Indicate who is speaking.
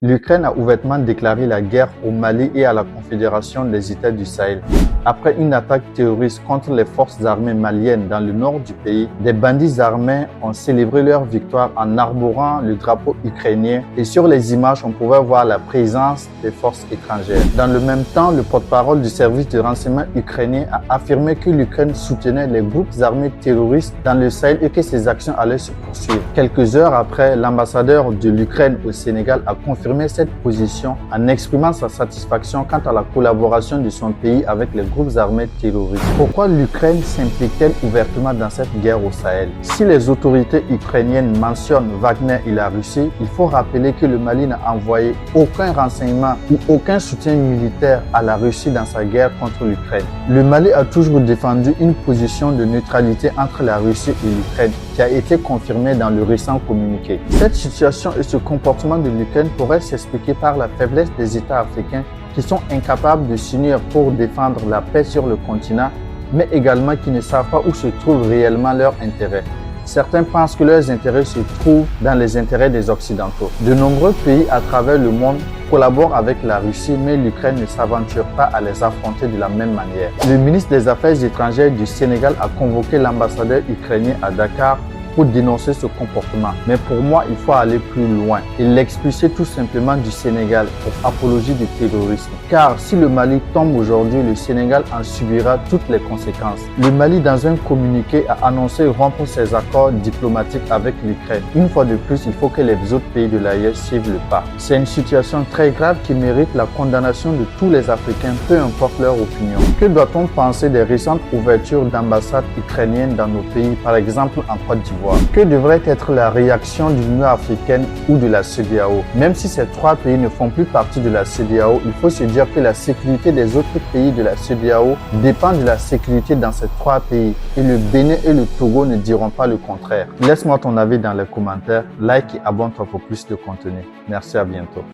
Speaker 1: L'Ukraine a ouvertement déclaré la guerre au Mali et à la Confédération des États du Sahel. Après une attaque terroriste contre les forces armées maliennes dans le nord du pays, des bandits armés ont célébré leur victoire en arborant le drapeau ukrainien et sur les images, on pouvait voir la présence des forces étrangères. Dans le même temps, le porte-parole du service de renseignement ukrainien a affirmé que l'Ukraine soutenait les groupes armés terroristes dans le Sahel et que ces actions allaient se poursuivre. Quelques heures après, l'ambassadeur de l'Ukraine au Sénégal a confirmé cette position en exprimant sa satisfaction quant à la collaboration de son pays avec les groupes armés terroristes. Pourquoi l'Ukraine s'implique-t-elle ouvertement dans cette guerre au Sahel? Si les autorités ukrainiennes mentionnent Wagner et la Russie, il faut rappeler que le Mali n'a envoyé aucun renseignement ou aucun soutien militaire à la Russie dans sa guerre contre l'Ukraine. Le Mali a toujours défendu une position de neutralité entre la Russie et l'Ukraine qui a été confirmée dans le récent communiqué. Cette situation et ce comportement de l'Ukraine pourraient s'expliquer par la faiblesse des États africains qui sont incapables de s'unir pour défendre la paix sur le continent, mais également qui ne savent pas où se trouvent réellement leurs intérêts. Certains pensent que leurs intérêts se trouvent dans les intérêts des Occidentaux. De nombreux pays à travers le monde collaborent avec la Russie, mais l'Ukraine ne s'aventure pas à les affronter de la même manière. Le ministre des Affaires étrangères du Sénégal a convoqué l'ambassadeur ukrainien à Dakar pour dénoncer ce comportement. Mais pour moi, il faut aller plus loin et l'expulser tout simplement du Sénégal pour apologie du terrorisme. Car si le Mali tombe aujourd'hui, le Sénégal en subira toutes les conséquences. Le Mali, dans un communiqué, a annoncé rompre ses accords diplomatiques avec l'Ukraine. Une fois de plus, il faut que les autres pays de l'AES suivent le pas. C'est une situation très grave qui mérite la condamnation de tous les Africains, peu importe leur opinion. Que doit-on penser des récentes ouvertures d'ambassades ukrainiennes dans nos pays, par exemple en Côte d'Ivoire? Que devrait être la réaction de l'Union africaine ou de la CEDEAO? Même si ces trois pays ne font plus partie de la CEDEAO, il faut se dire que la sécurité des autres pays de la CEDEAO dépend de la sécurité dans ces trois pays. Et le Bénin et le Togo ne diront pas le contraire. Laisse-moi ton avis dans les commentaires, like et abonne-toi pour plus de contenu. Merci, à bientôt.